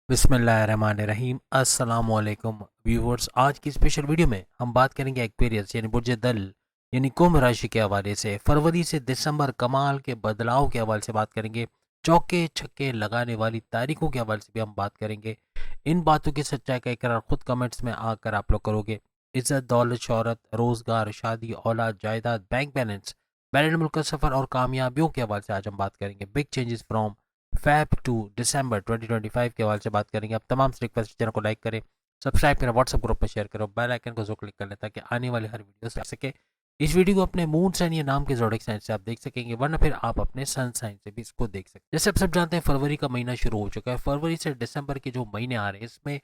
बिस्मिल्लाहिर्रहमानिर्रहीम अस्सलामुअलैकुम व्यूवर्स। आज की स्पेशल वीडियो में हम बात करेंगे एक्वेरियस यानी बुर्ज दल यानी कुंभ राशि के हवाले से। फरवरी से दिसंबर कमाल के बदलाव के हवाले से बात करेंगे। चौके छक्के लगाने वाली तारीखों के हवाले से भी हम बात करेंगे। इन बातों की सच्चाई का इकरार खुद कमेंट्स में आकर आप लोग करोगे। इज्जत, दौलत, शोहरत, रोजगार, शादी, औलाद, जायदाद, बैंक बैलेंस, बैरन मुल्क का सफर और कामयाबियों के हवाले से आज हम बात करेंगे। Big changes from Feb to December 2025 के हवाले से बात करेंगे। आप तमाम से रिक्वेस्ट चैनल को लाइक करें, सब्सक्राइब करें, व्हाट्सएप ग्रुप में शेयर करो, बेल आइकन को जरूर क्लिक कर लें ताकि आने वाली हर वीडियो से आ सके। इस वीडियो को अपने मून साइन या नाम के जोडिक साइन से आप देख सकेंगे, वरना फिर आप अपने सन साइन से भी इसको देख सकते हैं। जैसे आप सब जानते हैं फरवरी का महीना शुरू हो चुका है। फरवरी से दिसंबर के जो महीने आ रहे हैं इसमें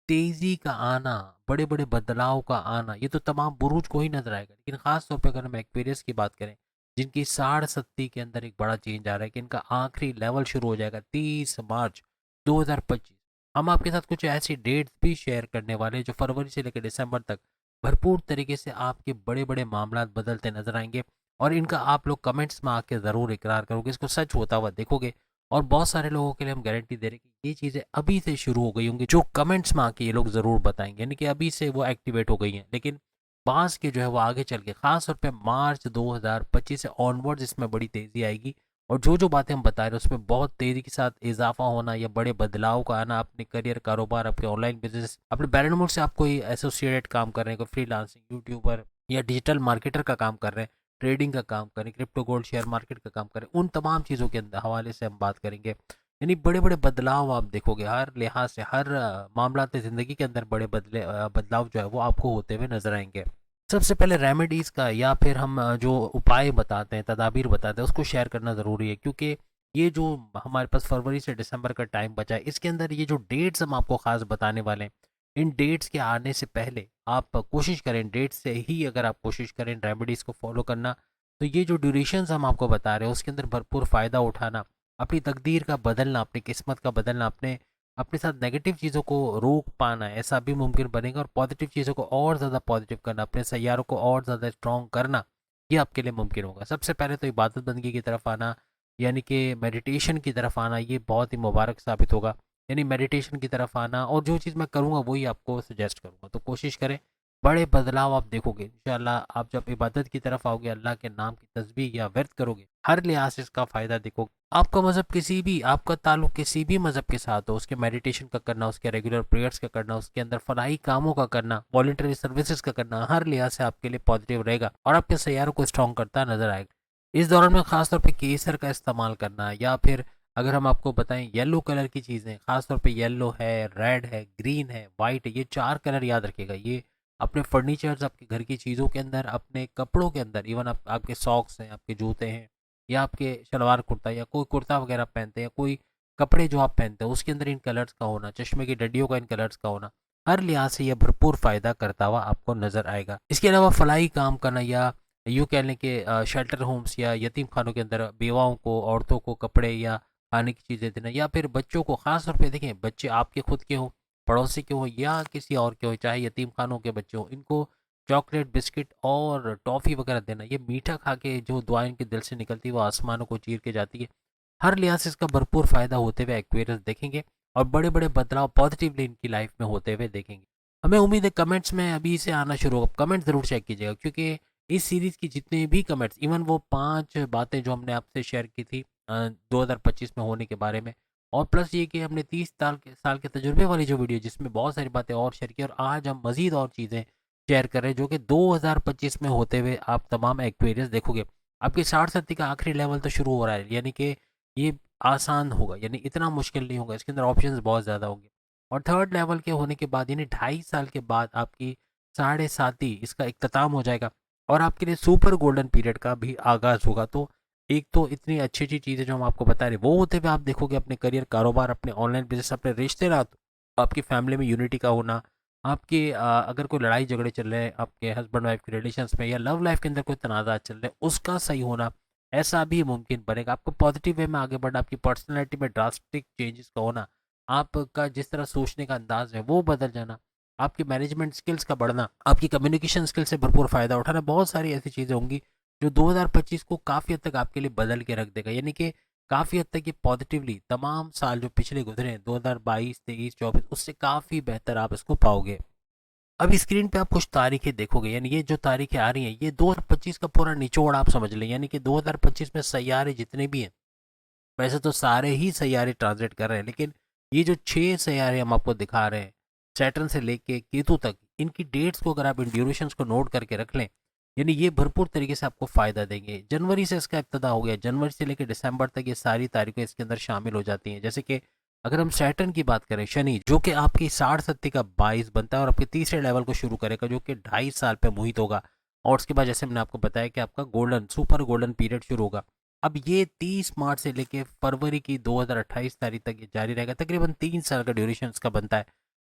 तेजी का आना, बड़े बड़े बदलाव का आना, ये तो तमाम बुरूज को ही नजर आएगा। लेकिन खास तौर पर अगर हम एक्वेरियस की बात करें जिनकी साढ़ सत्ती के अंदर एक बड़ा चेंज आ रहा है कि इनका आखिरी लेवल शुरू हो जाएगा 30 मार्च 2025। हम आपके साथ कुछ ऐसी डेट्स भी शेयर करने वाले हैं जो फरवरी से लेकर दिसंबर तक भरपूर तरीके से आपके बड़े बड़े मामला बदलते नजर आएंगे। और इनका आप लोग कमेंट्स में आके ज़रूर इकरार करोगे, इसको सच होता हुआ देखोगे। और बहुत सारे लोगों के लिए हम गारंटी दे रहे हैं कि ये चीज़ें अभी से शुरू हो गई होंगी, जो कमेंट्स में आके ये लोग ज़रूर बताएंगे, यानी कि अभी से वो एक्टिवेट हो गई हैं। लेकिन बांस के जो है वो आगे चल के खास तौर पे मार्च 2025 से ऑनवर्ड्स इसमें बड़ी तेजी आएगी। और जो जो बातें हम बता रहे हैं उसमें बहुत तेजी के साथ इजाफा होना या बड़े बदलाव का आना, अपने करियर, कारोबार, आपके ऑनलाइन बिजनेस, अपने बैरनमुल्क से आप कोई एसोसिएटेड काम कर रहे हैं, कोई फ्रीलांसिंग यूट्यूबर या डिजिटल मार्केटर का काम कर रहे हैं, ट्रेडिंग का काम करें, क्रिप्टो गोल्ड शेयर मार्केट का काम करें, उन तमाम चीज़ों के हवाले से हम बात करेंगे। यानी बड़े बड़े बदलाव आप देखोगे हर लिहाज से, हर मामला ज़िंदगी के अंदर बड़े बदलाव जो है वो आपको होते हुए नजर आएंगे। सबसे पहले रेमेडीज़ का या फिर हम जो उपाय बताते हैं, तदाबीर बताते हैं, उसको शेयर करना ज़रूरी है। क्योंकि ये जो हमारे पास फरवरी से दिसंबर का टाइम बचा है, इसके अंदर ये जो डेट्स हम आपको ख़ास बताने वाले हैं, इन डेट्स के आने से पहले आप कोशिश करें, डेट्स से ही अगर आप कोशिश करें रेमेडीज़ को फॉलो करना, तो ये जो ड्यूरेशंस हम आपको बता रहे हैं उसके अंदर भरपूर फ़ायदा उठाना, अपनी तकदीर का बदलना, अपनी किस्मत का बदलना, अपने अपने साथ नेगेटिव चीज़ों को रोक पाना, ऐसा भी मुमकिन बनेगा। और पॉजिटिव चीज़ों को और ज़्यादा पॉजिटिव करना, अपने सैयारों को और ज़्यादा स्ट्रॉन्ग करना, ये आपके लिए मुमकिन होगा। सबसे पहले तो इबादत बंदगी की तरफ आना, यानी कि मेडिटेशन की तरफ आना, ये बहुत ही मुबारक साबित होगा। यानी मेडिटेशन की तरफ आना, और जो चीज़ मैं करूँगा वही आपको सजेस्ट करूँगा, तो कोशिश करें। बड़े बदलाव आप देखोगे इंशाल्लाह। आप जब इबादत की तरफ आओगे, अल्लाह के नाम की तस्बीह या व्यर्थ करोगे, हर लिहाज से इसका फ़ायदा देखोगे। आपका मज़हब किसी भी, आपका ताल्लुक किसी भी मज़हब के साथ हो, उसके मेडिटेशन का करना, उसके रेगुलर प्रेयर्स का करना, उसके अंदर फलाही कामों का करना, वॉलंटरी सर्विसेज का करना, हर लिहाज से आपके लिए पॉजिटिव रहेगा और आपके सैयारों को स्ट्रॉन्ग करता नजर आएगा। इस दौरान में खासतौर पे केसर का इस्तेमाल करना, या फिर अगर हम आपको बताएं येलो कलर की चीज़ें, खासतौर पे येलो है, रेड है, ग्रीन है, वाइट है, ये चार कलर याद रखिएगा। ये अपने फर्नीचर्स, आपके घर की चीज़ों के अंदर, अपने कपड़ों के अंदर, इवन आपके सॉक्स हैं, आपके जूते हैं, या आपके शलवार कुर्ता या कोई कुर्ता वगैरह पहनते हैं, कोई कपड़े जो आप पहनते हैं उसके अंदर इन कलर्स का होना, चश्मे की डंडियों का इन कलर्स का होना, हर लिहाज से यह भरपूर फ़ायदा करता हुआ आपको नज़र आएगा। इसके अलावा फलाही काम करना, या यूँ कह लें कि शेल्टर होम्स या यतीम खानों के अंदर बेवाओं को, औरतों को कपड़े या खाने की चीज़ें देना, या फिर बच्चों को, ख़ास तौर पे देखें बच्चे आपके खुद के हों, पड़ोसी के हों या किसी और के हों, चाहे यतीम खानों के बच्चे हों, इनको चॉकलेट, बिस्किट और टॉफ़ी वगैरह देना, ये मीठा खा के जो दुआएं इनके दिल से निकलती है वो आसमानों को चीर के जाती है। हर लिहाज से इसका भरपूर फ़ायदा होते हुए एक्वेरियस देखेंगे और बड़े बड़े बदलाव पॉजिटिवली इनकी लाइफ में होते हुए देखेंगे। हमें उम्मीद है कमेंट्स में अभी से आना शुरू होगा। कमेंट ज़रूर चेक कीजिएगा, क्योंकि इस सीरीज़ की जितने भी कमेंट्स, इवन वो 5 बातें जो हमने आपसे शेयर की थी 2025 में होने के बारे में, और प्लस ये कि हमने 30 साल के तजुर्बे वाली जो वीडियो जिसमें बहुत सारी बातें और शेयर की, और आज हम मज़ीद और चीज़ें शेयर कर रहे हैं जो कि 2025 में होते हुए आप तमाम एक्वेरियस देखोगे। आपकी 60-70 का आखिरी लेवल तो शुरू हो रहा है, यानी कि ये आसान होगा, यानी इतना मुश्किल नहीं होगा, इसके अंदर ऑप्शंस बहुत ज़्यादा होंगे। और थर्ड लेवल के होने के बाद यानी 2.5 साल के बाद आपकी साढ़े साती इसका इख्तिताम हो जाएगा और आपके लिए सुपर गोल्डन पीरियड का भी आगाज़ होगा। तो एक तो इतनी अच्छी अच्छी चीज़ें जो हम आपको बता रहे हैं वो होते हुए आप देखोगे, अपने करियर, कारोबार, अपने ऑनलाइन बिजनेस, अपने रिश्ते नाते, आपकी फैमिली में यूनिटी का होना, आपके अगर कोई लड़ाई झगड़े चल रहे हैं आपके हस्बैंड वाइफ के रिलेशंस में, या लव लाइफ के अंदर कोई तनाज़ा चल रहे हैं, उसका सही होना, ऐसा भी मुमकिन बनेगा। आपको पॉजिटिव वे में आगे बढ़ना, आपकी पर्सनैलिटी में ड्रास्टिक चेंजेस का होना, आपका जिस तरह सोचने का अंदाज है वो बदल जाना, आपकी मैनेजमेंट स्किल्स का बढ़ना, आपकी कम्युनिकेशन स्किल से भरपूर फ़ायदा उठाना, बहुत सारी ऐसी चीज़ें होंगी जो 2025 को काफ़ी हद तक आपके लिए बदल के रख देगा। यानी कि काफ़ी हद तक ये पॉजिटिवली तमाम साल जो पिछले गुजरे हैं 2022, 23, 24 उससे काफ़ी बेहतर आप इसको पाओगे। अब स्क्रीन पे आप कुछ तारीखें देखोगे, यानी ये जो तारीखें आ रही हैं ये 2025 का पूरा निचोड़ आप समझ लें, यानी कि 2025 में सैयारे जितने भी हैं, वैसे तो सारे ही सैयारे ट्रांजिट कर रहे हैं, लेकिन ये जो 6 सैयारे हम आपको दिखा रहे हैं सैटर्न से लेके केतु तक, इनकी डेट्स को अगर आप इन ड्यूरेशंस को नोट करके रख लें, यानी ये भरपूर तरीके से आपको फ़ायदा देंगे। जनवरी से इसका इब्तदा हो गया, जनवरी से लेकर दिसंबर तक ये सारी तारीखें इसके अंदर शामिल हो जाती हैं। जैसे कि अगर हम सैटर्न की बात करें, शनि जो कि आपकी 60 का 22 बनता है और आपके तीसरे लेवल को शुरू करेगा जो कि 2.5 साल पे मुहित होगा, और उसके बाद जैसे मैंने आपको बताया कि आपका गोल्डन सुपर गोल्डन पीरियड शुरू होगा। अब ये 30 मार्च से लेके फरवरी की 2028 तारीख तक ये जारी रहेगा, तकरीबन 3 साल का ड्यूरेशन इसका बनता है।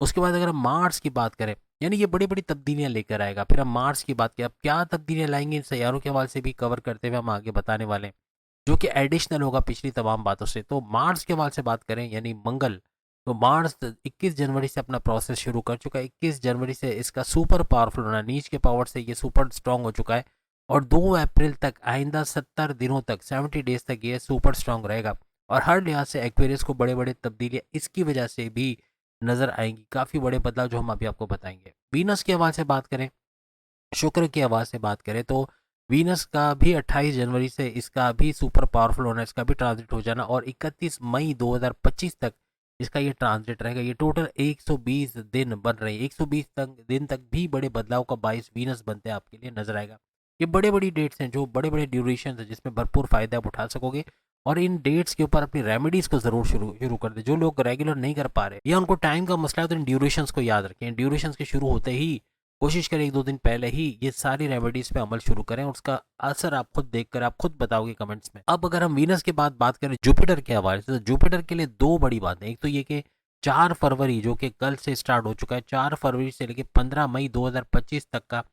उसके बाद अगर हम मार्स की बात करें, यानी ये बड़ी बड़ी तब्दीलियां लेकर आएगा। फिर हम मार्स की बात करें, अब क्या तब्दीलियां लाएंगे इन सैयारों के हवाले से भी कवर करते हुए हम आगे बताने वाले हैं, जो कि एडिशनल होगा पिछली तमाम बातों से। तो मार्स के हवाले से बात करें यानी मंगल, तो मार्स 21 जनवरी से अपना प्रोसेस शुरू कर चुका है। 21 जनवरी से इसका सुपर पावरफुल होना, नीच के पावर से ये सुपर स्ट्रांग हो चुका है, और 2 अप्रैल तक आइंदा 70 दिनों तक 70 डेज तक ये सुपर स्ट्रांग रहेगा। और हर लिहाज से एक्वेरियस को बड़े बड़े तब्दीलियाँ इसकी वजह से भी नज़र आएंगी, काफ़ी बड़े बदलाव जो हम अभी आपको बताएंगे। वीनस की हवाले से बात करें, शुक्र की आवाज़ से बात करें, तो वीनस का भी 28 जनवरी से इसका भी सुपर पावरफुल होना, इसका भी ट्रांजिट हो जाना, और 31 मई 2025 तक इसका ये ट्रांजिट रहेगा। ये टोटल 120 दिन बन रहे हैं, 120 दिन तक भी बड़े बदलाव का बाइस वीनस बनते हैं आपके लिए नजर आएगा। ये बड़े बड़ी डेट्स हैं, जो बड़े बड़े ड्यूरेशन है, जिसमें भरपूर फायदा आप उठा सकोगे। और इन डेट्स के ऊपर अपनी रेमेडीज को जरूर शुरू शुरू कर दे। जो लोग रेगुलर नहीं कर पा रहे या उनको टाइम का मसला है, तो इन ड्यूरेशंस को याद रखें। ड्यूरेशंस के शुरू होते ही कोशिश करें 1-2 दिन पहले ही ये सारी रेमेडीज पे अमल शुरू करें, और उसका असर आप खुद देखकर आप खुद बताओगे कमेंट्स में। अब अगर हम वीनस के बाद बात करें जुपिटर के हवाले से, तो जुपिटर के लिए दो बड़ी बातें। एक तो ये कि 4 फरवरी जो कि कल से स्टार्ट हो चुका है, 4 फरवरी से लेकर 15 मई 2025 तक का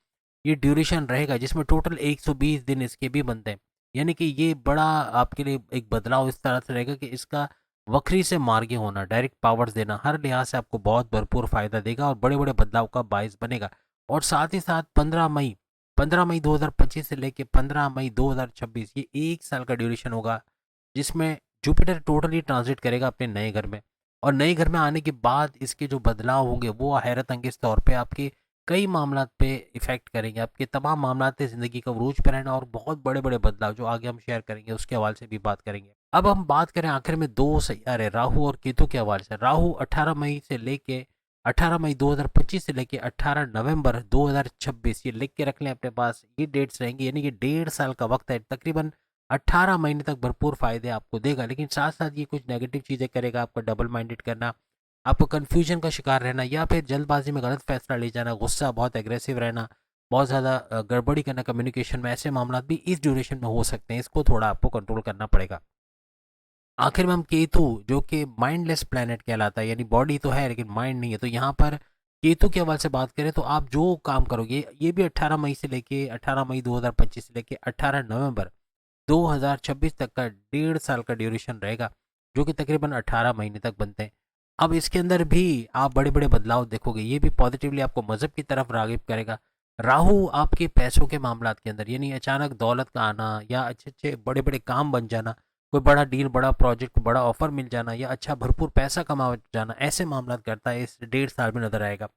ये ड्यूरेशन रहेगा, जिसमें टोटल 120 दिन इसके भी बनते हैं। यानी कि ये बड़ा आपके लिए एक बदलाव इस तरह से रहेगा कि इसका वक्री से मार्गे होना, डायरेक्ट पावर्स देना, हर लिहाज से आपको बहुत भरपूर फायदा देगा और बड़े बड़े बदलाव का बायस बनेगा। और साथ ही साथ 15 मई 2025 से लेके 15 मई 2026 ये 1 साल का ड्यूरेशन होगा, जिसमें जुपिटर टोटली ट्रांजिट करेगा अपने नए घर में। और नए घर में आने के बाद इसके जो बदलाव होंगे वो हैरत अंगेज तौर पे आपके कई मामलात पे इफेक्ट करेंगे, आपके तमाम मामलात ज़िंदगी का उरूज पे रहना, और बहुत बड़े बड़े बदलाव जो आगे हम शेयर करेंगे उसके हवाले से भी बात करेंगे। अब हम बात करें आखिर में दो सैयारे राहु और केतु के हवाले से। राहु 18 मई 2025 से लेके 18 नवंबर 2026, ये लिख के रख लें अपने पास, ये डेट्स रहेंगी। यानी कि 1.5 साल का वक्त है, तकरीबन 18 महीने तक भरपूर फायदे आपको देगा। लेकिन साथ साथ ये कुछ नेगेटिव चीज़ें करेगा, आपको डबल माइंडेड करना, आपको कन्फ्यूजन का शिकार रहना, या फिर जल्दबाजी में गलत फैसला ले जाना, गुस्सा, बहुत एग्रेसिव रहना, बहुत ज़्यादा गड़बड़ी करना कम्युनिकेशन में, ऐसे मामला भी इस ड्यूरेशन में हो सकते हैं। इसको थोड़ा आपको कंट्रोल करना पड़ेगा। आखिर में हम केतु जो कि माइंडलेस प्लैनेट कहलाता है, यानी बॉडी तो है लेकिन माइंड नहीं है, तो यहाँ पर केतु के हवाले से बात करें तो आप जो काम करोगे ये भी 18 मई 2025 से लेके 18 नवंबर 2026 तक का 1.5 साल का ड्यूरेशन रहेगा, जो कि तकरीबन 18 महीने तक बनते हैं। अब इसके अंदर भी आप बड़े बड़े बदलाव देखोगे, ये भी पॉजिटिवली आपको मजहब की तरफ रागिब करेगा। राहु आपके पैसों के मामलात के अंदर, यानी अचानक दौलत का आना या अच्छे अच्छे बड़े बड़े काम बन जाना, कोई बड़ा डील, बड़ा प्रोजेक्ट, बड़ा ऑफर मिल जाना, या अच्छा भरपूर पैसा कमा जाना, ऐसे मामला करता है इस 1.5 साल में नजर आएगा।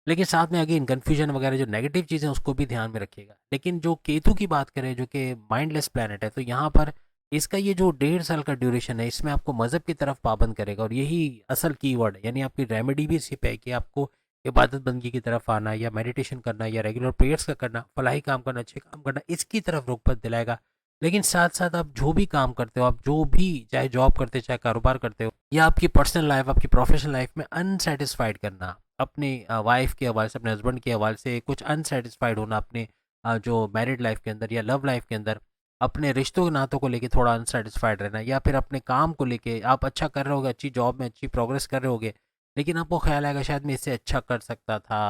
लेकिन साथ में अगेन कन्फ्यूजन वगैरह जो नेगेटिव चीज़ें उसको भी ध्यान में रखिएगा। लेकिन जो केतु की बात करें जो कि माइंडलेस प्लैनेट है, तो यहाँ पर इसका ये जो 1.5 साल का ड्यूरेशन है इसमें आपको मज़हब की तरफ पाबंद करेगा, और यही असल कीवर्ड है। यानी आपकी रेमेडी भी इसी पे है कि आपको इबादत बंदगी की तरफ आना, या मेडिटेशन करना, या रेगुलर प्रेयर्स का करना, फलाही काम करना, अच्छे काम करना, इसकी तरफ रुग़बत दिलाएगा। लेकिन साथ साथ आप जो भी काम करते हो, आप जो भी चाहे जॉब करते हो, चाहे कारोबार करते हो, या आपकी पर्सनल लाइफ, आपकी प्रोफेशनल लाइफ में अनसेटिस्फाइड करना, अपनी वाइफ के हवाले से, अपने हस्बैंड के हवाले से कुछ अनसेटिस्फाइड होना, अपने जो मैरिड लाइफ के अंदर या लव लाइफ के अंदर अपने रिश्तों के नातों को लेके थोड़ा अनसेटिस्फाइड रहना, या फिर अपने काम को लेके आप अच्छा कर रहे होगे, अच्छी जॉब में अच्छी प्रोग्रेस कर रहे होगे, लेकिन आपको ख्याल आएगा शायद मैं इससे अच्छा कर सकता था,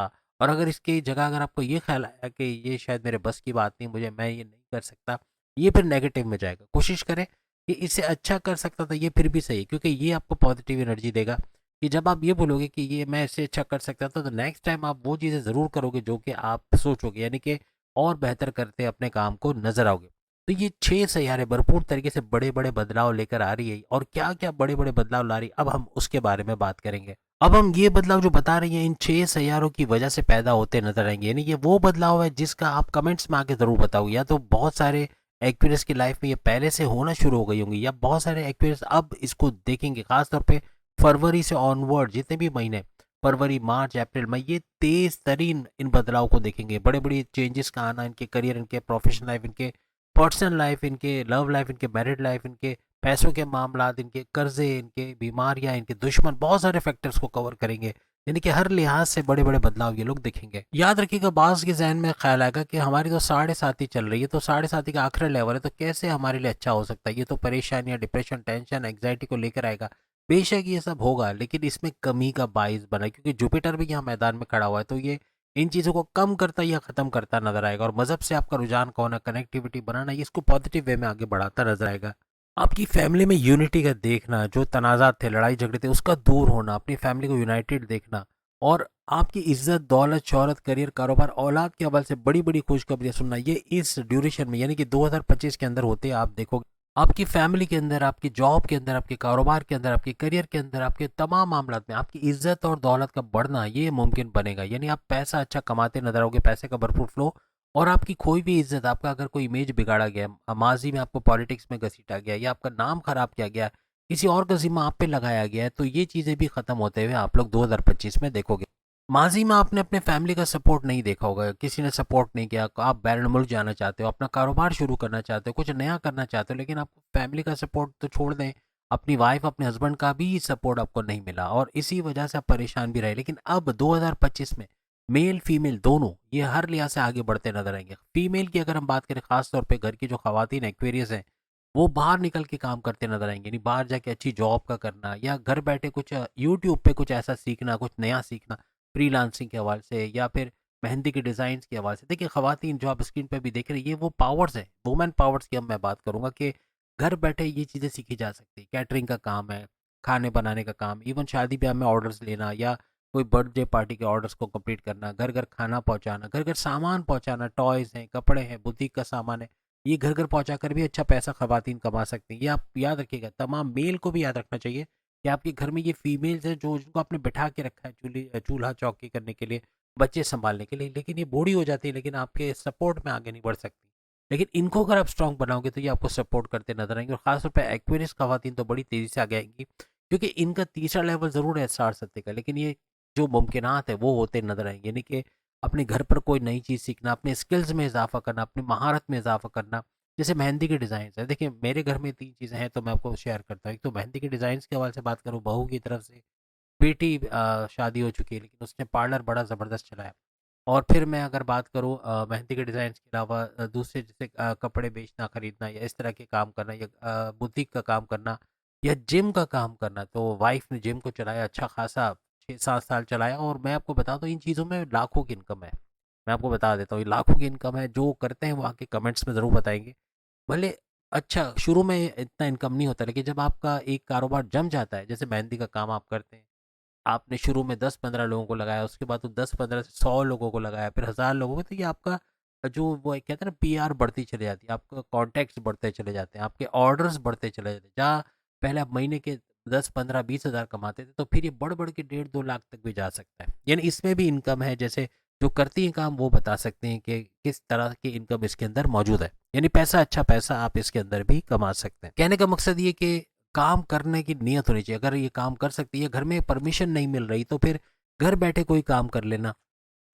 और अगर इसकी जगह अगर आपको ये ख्याल आया कि ये शायद मेरे बस की बात नहीं, मुझे, मैं ये नहीं कर सकता, ये फिर नेगेटिव में जाएगा। कोशिश करें कि इससे अच्छा कर सकता था, ये फिर भी सही, क्योंकि ये आपको पॉजिटिव एनर्जी देगा कि जब आप ये बोलोगे कि ये मैं इससे अच्छा कर सकता था, तो नेक्स्ट टाइम आप वो चीज़ें ज़रूर करोगे जो कि आप सोचोगे, यानी कि और बेहतर करते अपने काम को नजर आओगे। तो ये 6 सैयारे भरपूर तरीके से बड़े-बड़े बदलाव लेकर आ रही है और क्या-क्या बड़े-बड़े बदलाव ला रही है, अब हम उसके बारे में बात करेंगे। अब हम ये बदलाव जो बता रही हैं इन 6 सैयारों की वजह से पैदा होते नज़र आएँगे। यानी ये वो बदलाव है जिसका आप कमेंट्स में आके ज़रूर बताओगे। या तो बहुत सारे एक्विरियस की लाइफ में ये पहले से होना शुरू हो गई होंगी, या बहुत सारे एक्विरियस अब इसको देखेंगे। खास तौर पे फरवरी से ऑनवर्ड जितने भी महीने, फरवरी, मार्च, अप्रैल, मई, ये तेज़ तरीन इन बदलाव को देखेंगे। बड़े-बड़े चेंजेस का आना, इनके करियर, इनके प्रोफेशनल लाइफ, इनके पर्सनल लाइफ, इनके लव लाइफ, इनके मैरिड लाइफ, इनके पैसों के मामलात, इनके कर्जे, इनके बीमारियां, इनके दुश्मन, बहुत सारे फैक्टर्स को कवर करेंगे। यानी कि हर लिहाज से बड़े बड़े बदलाव ये लोग देखेंगे। याद रखिएगा, बास के जहन में ख्याल आएगा कि हमारी तो 7.5 चल रही है, तो 7.5 का आखिरी लेवल है, तो कैसे हमारे लिए अच्छा हो सकता है। ये तो परेशानियां, डिप्रेशन, टेंशन, एग्जाइटी को लेकर आएगा। बेशक ये सब होगा, लेकिन इसमें कमी का बाइस बना, क्योंकि जुपिटर भी यहाँ मैदान में खड़ा हुआ है, तो ये इन चीज़ों को कम करता या ख़त्म करता नज़र आएगा। और मज़हब से आपका रुझान का होना, कनेक्टिविटी बनाना, ये इसको पॉजिटिव वे में आगे बढ़ाता नज़र आएगा। आपकी फैमिली में यूनिटी का देखना, जो तनाज़ात थे, लड़ाई झगड़े थे, उसका दूर होना, अपनी फैमिली को यूनाइटेड देखना, और आपकी इज्जत, दौलत, शोहरत, करियर, कारोबार, औलाद के हवाले से बड़ी बड़ी खुशखबरियाँ सुनना, ये इस ड्यूरेशन में यानी कि 2025 के अंदर होते आप देखोगे। आपकी फैमिली के अंदर, आपकी जॉब के अंदर, आपके कारोबार के अंदर, आपके करियर के अंदर, आपके तमाम मामलात में आपकी इज्जत और दौलत का बढ़ना ये मुमकिन बनेगा। यानी आप पैसा अच्छा कमाते नजर आओगे, पैसे का भरपूर फ्लो, और आपकी खोई भी इज्जत, आपका अगर कोई इमेज बिगाड़ा गया, माजी में आपको पॉलिटिक्स में घसीटा गया, या आपका नाम खराब किया गया, किसी और का जिम्मा आप पे लगाया गया है, तो ये चीज़ें भी खत्म होते हुए आप लोग 2025 में देखोगे। माजी में आपने अपने फैमिली का सपोर्ट नहीं देखा होगा, किसी ने सपोर्ट नहीं किया, आप बैरून मुल्क जाना चाहते हो, अपना कारोबार शुरू करना चाहते हो, कुछ नया करना चाहते हो, लेकिन आपको फैमिली का सपोर्ट तो छोड़ दें, अपनी वाइफ, अपने हस्बैंड का भी सपोर्ट आपको नहीं मिला, और इसी वजह से आप परेशान भी रहे। लेकिन अब 2025 में मेल फीमेल दोनों ये हर लिहाज से आगे बढ़ते नजर आएंगे। फीमेल की अगर हम बात करें, खास तौर पे घर की जो खवातीन एक्वेरियस हैं, वो बाहर निकल के काम करते नजर आएंगे। नहीं, बाहर जाके अच्छी जॉब का करना, या घर बैठे कुछ यूट्यूब पे कुछ ऐसा सीखना, कुछ नया सीखना, फ्रीलांसिंग के हवाले से, या फिर मेहंदी के डिज़ाइन के हवाले से। देखिए, खवातीन जो आप स्क्रीन पे भी देख रहे हैं, ये वो पावर्स हैं, वुमेन पावर्स की अब मैं बात करूंगा, कि घर बैठे ये चीज़ें सीखी जा सकती है। कैटरिंग का काम है, खाने बनाने का काम, इवन शादी ब्याह में ऑर्डर्स लेना, या कोई बर्थडे पार्टी के ऑर्डर्स को कंप्लीट करना, घर घर खाना पहुंचाना, घर घर सामान पहुंचाना, टॉयज़ हैं, कपड़े हैं, बुटीक का सामान है, ये घर घर पहुंचा कर भी अच्छा पैसा खवातीन कमा सकती हैं। ये आप याद रखिएगा, तमाम मेल को भी याद रखना चाहिए कि आपके घर में ये फीमेल्स हैं जो जिनको आपने बिठा के रखा है चूल्हा चौकी करने के लिए, बच्चे संभालने के लिए, लेकिन ये बूढ़ी हो जाती है, लेकिन आपके सपोर्ट में आगे नहीं बढ़ सकती। लेकिन इनको अगर आप स्ट्रॉन्ग बनाओगे तो ये आपको सपोर्ट करते नजर आएंगे। और खासतौर पर एक्वेरियस खवातीन तो बड़ी तेजी से आगे आएंगी, क्योंकि इनका तीसरा लेवल जरूर है 60-70 का, लेकिन ये जो मुमकिनात है वो होते नजर आएंगे। यानी कि अपने घर पर कोई नई चीज़ सीखना, अपने स्किल्स में इजाफा करना, अपनी महारत में इजाफा करना। जैसे मेहंदी के डिज़ाइन है, देखिए मेरे घर में 3 चीज़ें हैं, तो मैं आपको शेयर करता हूँ। एक तो मेहंदी के डिज़ाइन के हवाले से बात करूँ, बहू की तरफ से बेटी शादी हो चुकी है, लेकिन उसने पार्लर बड़ा ज़बरदस्त चलाया। और फिर मैं अगर बात करूँ मेहंदी के डिज़ाइन के अलावा दूसरे जैसे कपड़े बेचना, खरीदना, या इस तरह के काम करना, या बुटीक का काम करना, या जिम का काम करना, तो वाइफ ने जिम को चलाया अच्छा खासा, 6-7 साल चलाया। और मैं आपको बता दूँ, इन चीज़ों में लाखों की इनकम है। मैं आपको बता देता हूँ, ये लाखों की इनकम है। जो करते हैं वो आके कमेंट्स में ज़रूर बताएंगे। भले अच्छा शुरू में इतना इनकम नहीं होता, लेकिन जब आपका एक कारोबार जम जाता है, जैसे मेहंदी का काम आप करते हैं, आपने शुरू में 10-15 लोगों को लगाया, उसके बाद तो 10-15 से 100 लोगों को लगाया, फिर 1000 लोगों को, तो ये आपका जो वो कहते हैं ना, पीआर बढ़ती चली जाती है, आपका कॉन्टैक्ट्स बढ़ते चले जाते हैं, आपके ऑर्डर्स बढ़ते चले जाते हैं। जहाँ पहले आप महीने के 10-15-20 हज़ार कमाते थे, तो फिर ये बढ़ बढ़ के 1.5-2 लाख तक भी जा सकता है। यानी इसमें भी इनकम है। जैसे जो करती हैं काम वो बता सकते हैं कि किस तरह की इनकम इसके अंदर मौजूद है। यानी पैसा, अच्छा पैसा आप इसके अंदर भी कमा सकते हैं। कहने का मकसद ये कि काम करने की नीयत होनी चाहिए। अगर ये काम कर सकती है, घर में परमिशन नहीं मिल रही, तो फिर घर बैठे कोई काम कर लेना।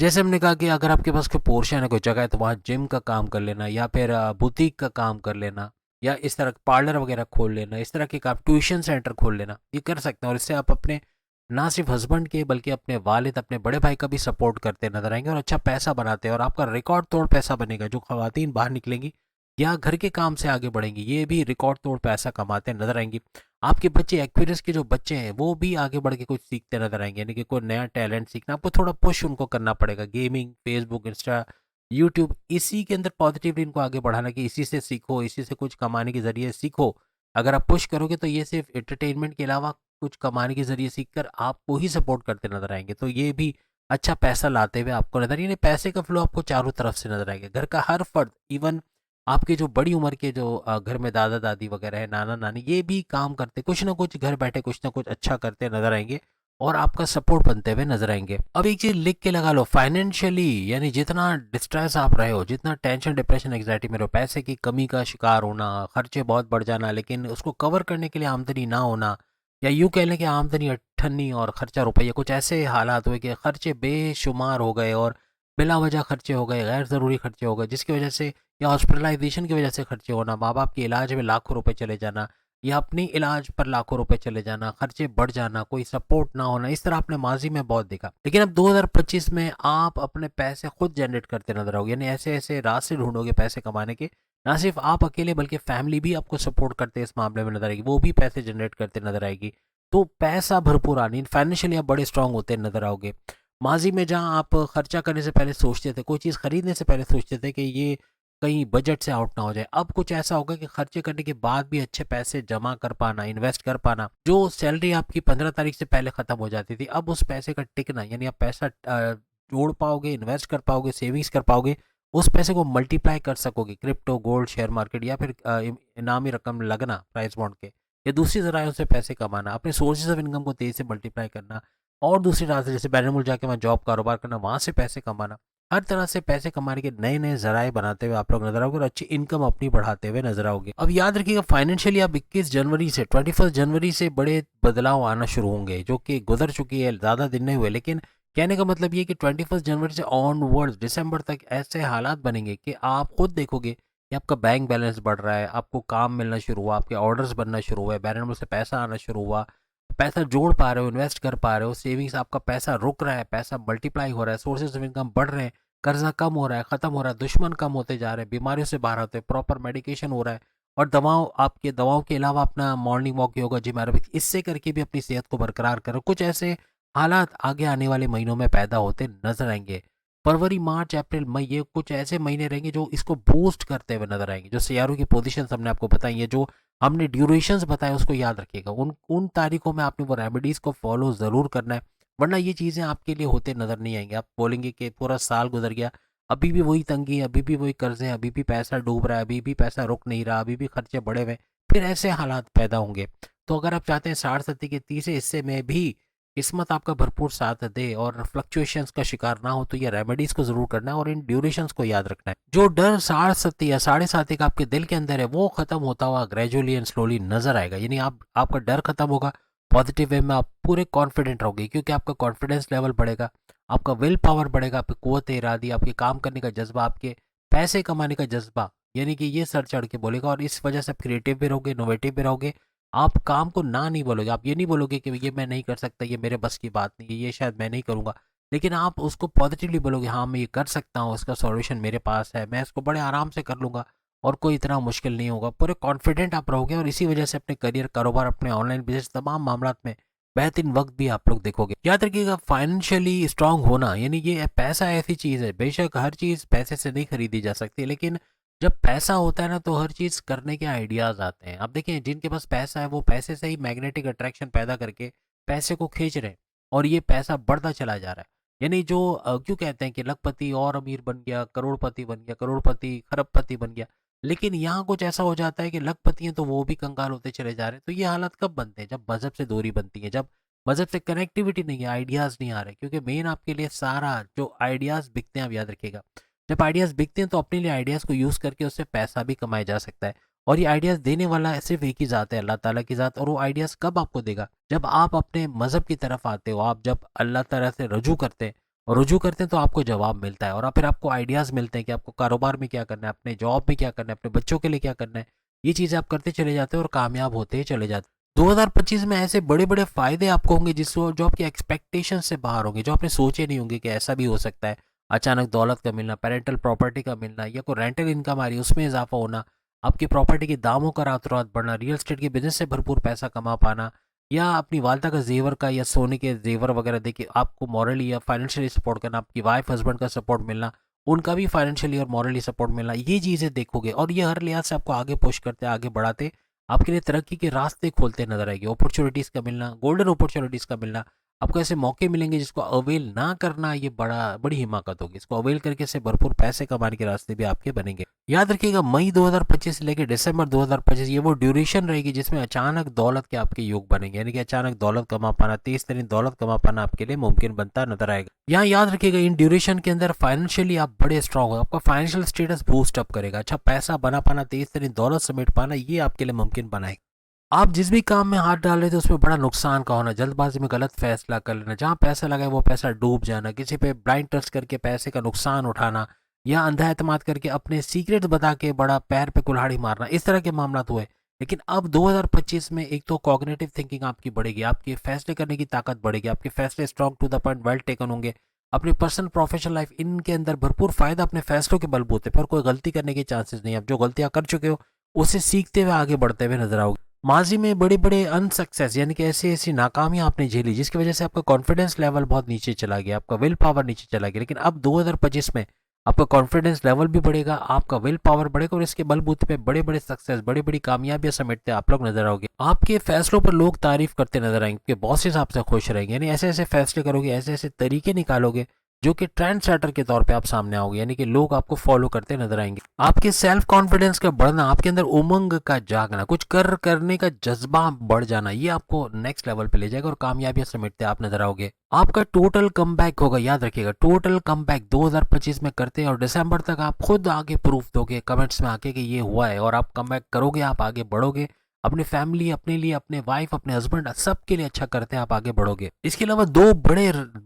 जैसे हमने कहा कि अगर आपके पास कोई पोर्शन है, कोई जगह है, तो वहाँ जिम का काम कर लेना, या फिर बुटीक का काम कर लेना, या इस तरह पार्लर वगैरह खोल लेना, इस तरह के काम, ट्यूशन सेंटर खोल लेना, ये कर सकते हैं। और इससे आप अपने ना सिर्फ हस्बैंड के, बल्कि अपने वालिद, अपने बड़े भाई का भी सपोर्ट करते नजर आएंगे, और अच्छा पैसा बनाते हैं, और आपका रिकॉर्ड तोड़ पैसा बनेगा। जो खवातीन बाहर निकलेंगी या घर के काम से आगे बढ़ेंगी, ये भी रिकॉर्ड तोड़ पैसा कमाते नजर आएंगी। आपके बच्चे, एक्वेरियस के जो बच्चे हैं, वो भी आगे बढ़ के कुछ सीखते नजर आएंगे। यानी कि कोई नया टैलेंट सीखना, आपको थोड़ा पुश उनको करना पड़ेगा। गेमिंग, फेसबुक, इंस्टा, यूट्यूब, इसी के अंदर पॉजिटिवली इनको आगे बढ़ाना, कि इसी से सीखो, इसी से कुछ कमाने के जरिए सीखो। अगर आप पुश करोगे तो ये सिर्फ एंटरटेनमेंट के अलावा कुछ कमाने के जरिए सीखकर आपको ही सपोर्ट करते नजर आएंगे। तो ये भी अच्छा पैसा लाते हुए आपको नजर, यानी पैसे का फ्लो आपको चारों तरफ से नजर आएगा। घर का हर फर्द, इवन आपके जो बड़ी उम्र के जो घर में दादा दादी वगैरह है, नाना नानी, ये भी काम करते, कुछ ना कुछ घर बैठे कुछ ना कुछ अच्छा करते नजर आएंगे और आपका सपोर्ट बनते हुए नजर आएंगे। अब एक चीज लिख के लगा लो, फाइनेंशियली यानी जितना डिस्ट्रेस आप रहे हो, जितना टेंशन डिप्रेशन एंग्जाइटी में रहो, पैसे की कमी का शिकार होना, खर्चे बहुत बढ़ जाना, लेकिन उसको कवर करने के लिए आमदनी ना होना, या यूँ कह लें कि आमदनी अट्ठन्नी और खर्चा रुपया, कुछ ऐसे हालात हुए कि खर्चे बेशुमार हो गए और बिला वजह खर्चे हो गए, गैर ज़रूरी खर्चे हो गए, जिसकी वजह से या हॉस्पिटलाइजेशन की वजह से खर्चे होना, माँ बाप के इलाज में लाखों रुपए चले जाना, या अपनी इलाज पर लाखों रुपए चले जाना, खर्चे बढ़ जाना, कोई सपोर्ट ना होना, इस तरह आपने माजी में बहुत देखा। लेकिन अब 2025 में आप अपने पैसे खुद जनरेट करते नजर आओगे, यानी ऐसे ऐसे रास्ते ढूंढोगे पैसे कमाने के, ना सिर्फ आप अकेले बल्कि फैमिली भी आपको सपोर्ट करते इस मामले में नजर आएगी, वो भी पैसे जनरेट करते नजर आएगी। तो पैसा भरपूर आनी, फाइनेंशियली आप बड़े स्ट्रांग होते नजर आओगे। माजी में जहां आप खर्चा करने से पहले सोचते थे, कोई चीज़ खरीदने से पहले सोचते थे कि ये कहीं बजट से आउट ना हो जाए, अब कुछ ऐसा होगा कि खर्चे करने के बाद भी अच्छे पैसे जमा कर पाना, इन्वेस्ट कर पाना। जो सैलरी आपकी 15 तारीख से पहले खत्म हो जाती थी, अब उस पैसे का टिकना, यानी आप पैसा जोड़ पाओगे, इन्वेस्ट कर पाओगे, सेविंग्स कर पाओगे, उस पैसे को मल्टीप्लाई कर सकोगे क्रिप्टो, गोल्ड, शेयर मार्केट, या फिर इनामी रकम लगना प्राइस बॉन्ड के, या दूसरी जरायों से पैसे कमाना, अपने सोर्सेज ऑफ इनकम को तेजी से मल्टीप्लाई करना, और दूसरी रास्ते जैसे बैरन मुल्क जाके मैं जॉब कारोबार करना, वहाँ से पैसे कमाना। हर तरह से पैसे कमाने के नए नए जराए बनाते हुए आप लोग नजर आओगे और अच्छी इनकम अपनी बढ़ाते हुए नजर आओगे। अब याद रखिएगा, फाइनेंशियली आप 21 जनवरी से 21 जनवरी से बड़े बदलाव आना शुरू होंगे, जो कि गुजर चुकी है, ज़्यादा दिन नहीं हुए, लेकिन कहने का मतलब ये कि 21 जनवरी से ऑनवर्ड्स दिसंबर तक ऐसे हालात बनेंगे कि आप खुद देखोगे कि आपका बैंक बैलेंस बढ़ रहा है, आपको काम मिलना शुरू हुआ, आपके ऑर्डर्स बनना शुरू हुए, बैरन मुल्क से पैसा आना शुरू हुआ, पैसा जोड़ पा रहे हो, इन्वेस्ट कर पा रहे हो, सेविंग्स, आपका पैसा रुक रहा है, पैसा मल्टीप्लाई हो रहा है, सोर्सेज ऑफ इनकम बढ़ रहे हैं, कर्जा कम हो रहा है, खत्म हो रहा है, दुश्मन कम होते जा रहे हैं, बीमारियों से बाहर होते हैं, प्रॉपर मेडिकेशन हो रहा है, और दवाओं के अलावा अपना morning walk, yoga, gym, aerobics, इससे करके भी अपनी सेहत को बरकरार करो। कुछ ऐसे हालात आगे आने वाले महीनों में पैदा होते नजर आएंगे। फरवरी, मार्च, अप्रैल, मई, ये कुछ ऐसे महीने रहेंगे जो इसको बूस्ट करते हुए नजर आएंगे। जो सियारों की पोजीशन हमने आपको बताई है, जो हमने ड्यूरेशंस बताए, उसको याद रखिएगा। उन उन तारीखों में आपने वो रेमेडीज़ को फॉलो ज़रूर करना है, वरना ये चीज़ें आपके लिए होते नज़र नहीं आएंगे। आप बोलेंगे कि पूरा साल गुजर गया, अभी भी वही तंगी, अभी भी वही कर्जे, अभी भी पैसा डूब रहा है, अभी भी पैसा रुक नहीं रहा, अभी भी खर्चे बढ़े हुए, फिर ऐसे हालात पैदा होंगे। तो अगर आप चाहते हैं 60 सदी के तीसरे हिस्से में भी किस्मत आपका भरपूर साथ दे और फ्लक्चुएशंस का शिकार ना हो, तो ये रेमेडीज को जरूर करना है और इन ड्यूरेशंस को याद रखना है। जो डर 60 सत्ती या 60 का आपके दिल के अंदर है, वो खत्म होता हुआ ग्रेजुअली एंड स्लोली नजर आएगा। यानी आपका डर खत्म होगा, पॉजिटिव वे में आप पूरे कॉन्फिडेंट रहोगे, क्योंकि आपका कॉन्फिडेंस लेवल बढ़ेगा, आपका विल पावर बढ़ेगा, आपकी कुव्वत इरादी, आपके काम करने का जज्बा, आपके पैसे कमाने का जज्बा, यानी कि ये सर चढ़ के बोलेगा। और इस वजह से आप क्रिएटिव भी रहोगे, इनोवेटिव भी रहोगे। आप काम को ना नहीं बोलोगे, आप ये नहीं बोलोगे कि ये मैं नहीं कर सकता, ये मेरे बस की बात नहीं है, ये शायद मैं नहीं करूँगा, लेकिन आप उसको पॉजिटिवली बोलोगे, हाँ मैं ये कर सकता हूँ, इसका सॉल्यूशन मेरे पास है, मैं इसको बड़े आराम से कर लूँगा और कोई इतना मुश्किल नहीं होगा। पूरे कॉन्फिडेंट आप रहोगे और इसी वजह से अपने करियर, कारोबार, अपने ऑनलाइन बिजनेस, तमाम मामला में बेहतरीन वक्त भी आप लोग देखोगे। याद रखिएगा, फाइनेंशियली स्ट्रांग होना, यानी ये पैसा ऐसी चीज़ है, बेशक हर चीज़ पैसे से नहीं खरीदी जा सकती, लेकिन जब पैसा होता है ना, तो हर चीज़ करने के आइडियाज़ आते हैं। आप देखिए, जिनके पास पैसा है वो पैसे से ही मैग्नेटिक अट्रैक्शन पैदा करके पैसे को खींच रहे हैं, और ये पैसा बढ़ता चला जा रहा है। यानी जो क्यों कहते हैं कि लखपति और अमीर बन गया, करोड़पति बन गया, करोड़पति खरबपति बन गया, लेकिन यहाँ कुछ ऐसा हो जाता है कि लखपति हैं तो वो भी कंगाल होते चले जा रहे हैं। तो ये हालत कब बनते हैं? जब मज़हब से दूरी बनती है, जब मज़हब से कनेक्टिविटी नहीं है, आइडियाज़ नहीं आ रहे, क्योंकि मेन आपके लिए सारा जो आइडियाज़ बिकते हैं, आप याद रखिएगा, जब आइडियाज़ बिकते हैं तो अपने लिए आइडियाज़ को यूज़ करके उससे पैसा भी कमाया जा सकता है। और ये आइडियाज़ देने वाला सिर्फ एक ही ज़ात है, अल्लाह ताला की ज़ात। और वो आइडियाज़ कब आपको देगा? जब आप अपने मज़हब की तरफ आते हो, आप जब अल्लाह ताला से रुजू करते हैं, और रुजू करते हैं तो आपको जवाब मिलता है, और फिर आपको आइडियाज़ मिलते हैं कि आपको कारोबार में क्या करना है, अपने जॉब में क्या करना है, अपने बच्चों के लिए क्या करना है। ये चीज़ें आप करते चले जाते हो और कामयाब होते चले जाते हो। 2025 में ऐसे बड़े बड़े फ़ायदे आपको होंगे जिसको, जो आपकी एक्सपेक्टेशन से बाहर होंगे, जो आपने सोचे नहीं होंगे कि ऐसा भी हो सकता है। अचानक दौलत का मिलना, पेरेंटल प्रॉपर्टी का मिलना, या कोई रेंटल इनकम आ रही है उसमें इजाफा होना, आपकी प्रॉपर्टी के दामों का रातों रात बढ़ना, रियल एस्टेट के बिजनेस से भरपूर पैसा कमा पाना, या अपनी वालदा का जेवर का या सोने के जेवर वगैरह देके आपको मॉरली या फाइनेंशियली सपोर्ट करना, आपकी वाइफ हस्बैंड का सपोर्ट मिलना, उनका भी फाइनेंशियली और मॉरली सपोर्ट मिलना, ये चीज़ें देखोगे और ये हर लिहाज से आपको आगे पुश करते, आगे बढ़ाते, आपके लिए तरक्की के रास्ते खोलते नजर आएंगे। अपॉर्चुनिटीज़ का मिलना, गोल्डन अपॉर्चुनिटीज़ का मिलना, आपको ऐसे मौके मिलेंगे जिसको अवेल ना करना ये बड़ी हिमाकत होगी। इसको अवेल करके से भरपूर पैसे कमाने के रास्ते भी आपके बनेंगे। याद रखिएगा मई 2025 से लेकर दिसंबर 2025 ये वो ड्यूरेशन रहेगी जिसमें अचानक दौलत के आपके योग बनेंगे, यानी कि अचानक दौलत कमा पाना, तेज तरीन दौलत कमा पाना आपके लिए मुमकिन बनता नजर आएगा। यहाँ याद रखिएगा इन ड्यूरेशन के अंदर फाइनेंशियली आप बड़े स्ट्रांग हो, आपका फाइनेंशियल स्टेटस बूस्ट अप करेगा, अच्छा पैसा बना पाना, तेज तरीन दौलत समेट पाना ये आपके लिए मुमकिन बनाएगा। आप जिस भी काम में हाथ डाल रहे थे उसमें बड़ा नुकसान का होना, जल्दबाजी में गलत फैसला कर लेना, जहाँ पैसा लगाए वो पैसा डूब जाना, किसी पे ब्लाइंड ट्रस्ट करके पैसे का नुकसान उठाना या अंधा एतमाद करके अपने सीक्रेट बता के बड़ा पैर पे कुल्हाड़ी मारना, इस तरह के मामला हुए। लेकिन अब 2025 में एक तो कॉग्निटिव थिंकिंग आपकी बढ़ेगी, आपके फैसले करने की ताकत बढ़ेगी, आपके फैसले strong to the point well taken होंगे। अपनी पर्सनल प्रोफेशनल लाइफ इनके अंदर भरपूर फायदा अपने फैसलों के बलबूते पर, कोई गलती करने के चांसेस नहीं। अब जो गलतियां कर चुके हो उसे सीखते हुए आगे बढ़ते हुए नजर आओगे। माजी में बड़े बड़े अनसक्सेस यानी कि ऐसी ऐसी नाकामियां आपने झेली जिसकी वजह से आपका कॉन्फिडेंस लेवल बहुत नीचे चला गया, आपका विल पावर नीचे चला गया। लेकिन अब 2025 में आपका कॉन्फिडेंस लेवल भी बढ़ेगा, आपका विल पावर बढ़ेगा और इसके बलबूते पे बड़े बड़े सक्सेस, बड़ी बड़ी कामयाबियां समेटते आप लोग नजर आओगे। आपके फैसलों पर लोग तारीफ करते नजर आएंगे, आपके बॉसेस आपसे खुश रहेंगे, यानी ऐसे ऐसे फैसले करोगे, ऐसे ऐसे तरीके निकालोगे जो कि ट्रेंड सेटर के तौर पे आप सामने आओगे, यानी कि लोग आपको फॉलो करते नजर आएंगे। आपके सेल्फ कॉन्फिडेंस का बढ़ना, आपके अंदर उमंग का जागना, कुछ करने का जज्बा बढ़ जाना, ये आपको नेक्स्ट लेवल पे ले जाएगा और कामयाबियां समेटते आप नजर आओगे। आपका टोटल कमबैक होगा, याद रखिएगा टोटल कमबैक 2025 में करते हैं और दिसंबर तक आप खुद आगे प्रूफ दोगे कमेंट्स में आके कि ये हुआ है और आप कमबैक करोगे, आप आगे बढ़ोगे, अपनी फैमिली, अपने लिए, अपने वाइफ, अपने हस्बैंड सबके लिए अच्छा करते हैं आप आगे बढ़ोगे। इसके अलावा दो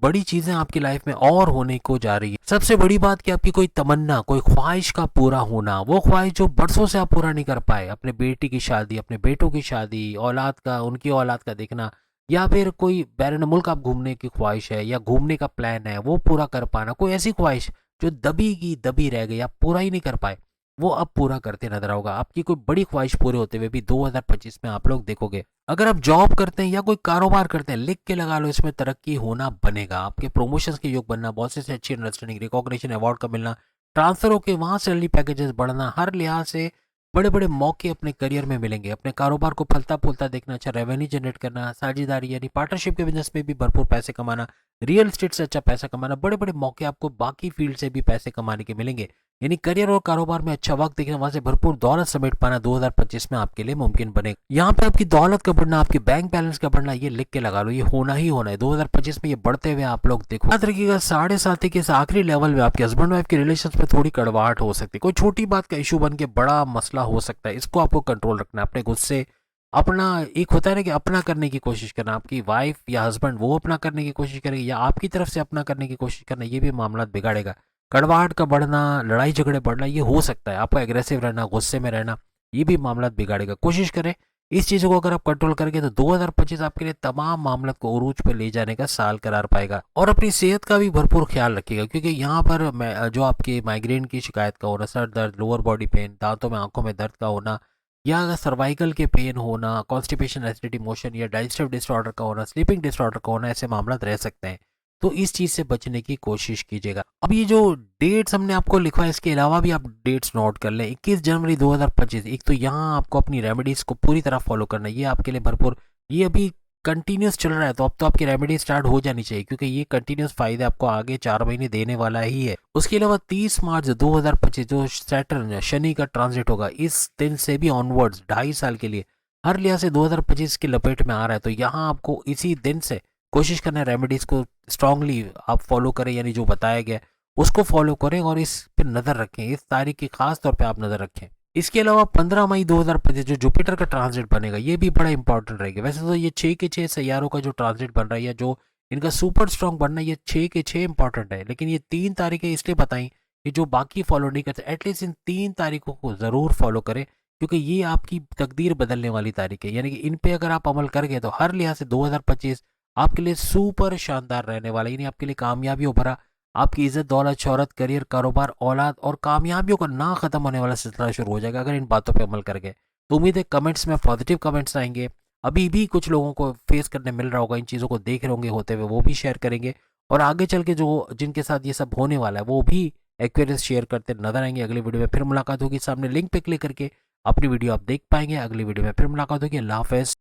बड़ी चीजें आपकी लाइफ में और होने को जा रही है। सबसे बड़ी बात कि आपकी कोई तमन्ना, कोई ख्वाहिश का पूरा होना, वो ख्वाहिश जो बरसों से आप पूरा नहीं कर पाए, अपने बेटी की शादी, अपने बेटों की शादी, औलाद का, उनकी औलाद का देखना, या फिर कोई बैरून मुल्क आप घूमने की ख्वाहिश है या घूमने का प्लान है वो पूरा कर पाना, कोई ऐसी ख्वाहिश जो दबी की दबी रह गई, आप पूरा ही नहीं कर पाए, वो अब पूरा करते नजर आओगा। आपकी कोई बड़ी ख्वाहिश पूरे होते हुए भी 2025 में आप लोग देखोगे। अगर आप जॉब करते हैं या कोई कारोबार करते हैं, लिख के लगा लो इसमें तरक्की होना बनेगा, आपके प्रमोशंस के योग बनना, बॉसेस से अच्छी अंडरस्टैंडिंग, रिकॉग्निशन, अवार्ड का मिलना, ट्रांसफर होकर वहां सैलरी पैकेजेस बढ़ना, हर लिहाज से बड़े बड़े मौके अपने करियर में मिलेंगे। अपने कारोबार को फलता फूलता देखना, अच्छा रेवेन्यू जनरेट करना, साझेदारी यानी पार्टनरशिप के बिजनेस में भी भरपूर पैसे कमाना, रियल एस्टेट से अच्छा पैसा कमाना, बड़े बड़े मौके आपको बाकी फील्ड से भी पैसे कमाने के मिलेंगे। यानी करियर और कारोबार में अच्छा वक्त देखना, वहां से भरपूर दौलत समेट पाना 2025 में आपके लिए मुमकिन बनेगा। यहाँ पे आपकी दौलत का बढ़ना, आपकी बैंक बैलेंस का बढ़ना, ये लिख के लगा लो, ये होना ही होना है 2025 में, ये बढ़ते हुए आप लोग देखो। याद रखिएगा 7.5 के इस आखिरी लेवल में आपके हस्बैंड वाइफ के रिलेशन में थोड़ी कड़वाहट हो सकती है, कोई छोटी बात का इशू बन के बड़ा मसला हो सकता है, इसको आपको कंट्रोल रखना है। अपने गुस्से, अपना एक होता है ना कि अपना करने की कोशिश करना, आपकी वाइफ या हस्बैंड वो अपना करने की कोशिश करेगी या आपकी तरफ से अपना करने की कोशिश करना, ये भी मामला बिगाड़ेगा। कड़वाहट का बढ़ना, लड़ाई झगड़े बढ़ना, ये हो सकता है। आपको एग्रेसिव रहना, गुस्से में रहना, ये भी मामला बिगाड़ेगा। कोशिश करें इस चीज़ों को अगर आप कंट्रोल करेंगे तो 2025 आपके लिए तमाम मामला को उरूज पे ले जाने का साल करार पाएगा। और अपनी सेहत का भी भरपूर ख्याल रखिएगा, क्योंकि यहाँ पर जो आपकी माइग्रेन की शिकायत का होना, सर दर्द, लोअर बॉडी पेन, दांतों में आंखों में दर्द का होना, या सर्वाइकल के पेन होना, कॉन्स्टिपेशन, एसिडिटी, मोशन या डाइजेस्टिव डिसऑर्डर का होना, स्लीपिंग डिसऑर्डर का होना, ऐसे मामला रह सकते हैं। तो इस चीज़ से बचने की कोशिश कीजिएगा। अब ये जो डेट्स हमने आपको लिखा है, इसके अलावा भी आप डेट्स नोट कर लें। 21 जनवरी 2025, एक तो यहाँ आपको अपनी रेमेडीज़ को पूरी तरह फॉलो करना है, ये आपके लिए भरपूर, ये अभी कंटिन्यूस चल रहा है तो अब तो आपकी रेमेडी स्टार्ट हो जानी चाहिए, क्योंकि ये कंटिन्यूस फायदे आपको आगे 4 महीने देने वाला ही है। उसके अलावा 30 मार्च 2025 जो सैटर्न शनि का ट्रांजिट होगा, इस दिन से भी ऑनवर्ड्स 2.5 साल के लिए हर लिहाज से 2025 की लपेट में आ रहा है। तो यहाँ आपको इसी दिन से कोशिश करना है रेमेडीज को स्ट्रांगली आप फॉलो करें, यानी जो बताया गया उसको फॉलो करें और इस पर नज़र रखें, इस तारीख की खास तौर पे आप नज़र रखें। इसके अलावा 15 मई 2025 जो जुपिटर का ट्रांजिट बनेगा, ये भी बड़ा इंपॉर्टेंट रहेगा। वैसे तो ये 6 के 6 सैयारों का जो ट्रांजिट बन रहा है या जो इनका सुपर स्ट्रांग बनना है, ये 6 के 6 इंपॉर्टेंट है, लेकिन ये 3 तारीखें इसलिए बताई कि जो बाकी फॉलो नहीं करते एटलीस्ट इन 3 तारीखों को ज़रूर फॉलो करें, क्योंकि ये आपकी तकदीर बदलने वाली तारीख है। यानी कि इन पे अगर आप अमल कर गए तो हर लिहाज से 2025 आपके लिए सुपर शानदार रहने वाला है। यानी आपके लिए कामयाबियों भरा, आपकी इज्जत, दौलत, शोहरत, करियर, कारोबार, औलाद और कामयाबियों का ना खत्म होने वाला सिलसिला शुरू हो जाएगा अगर इन बातों पे अमल कर गए। तो उम्मीद है कमेंट्स में पॉजिटिव कमेंट्स आएंगे। अभी भी कुछ लोगों को फेस करने मिल रहा होगा, इन चीज़ों को देख रहे होंगे होते हुए, वो भी शेयर करेंगे और आगे चल के जो जिनके साथ ये सब होने वाला है वो भी एक्सपीरियंस शेयर करते नजर आएंगे। अगली वीडियो में फिर मुलाकात होगी, सामने लिंक पे क्लिक करके अपनी वीडियो आप देख पाएंगे। अगली वीडियो में फिर मुलाकात होगी। अल्लाह हाफ़िज़।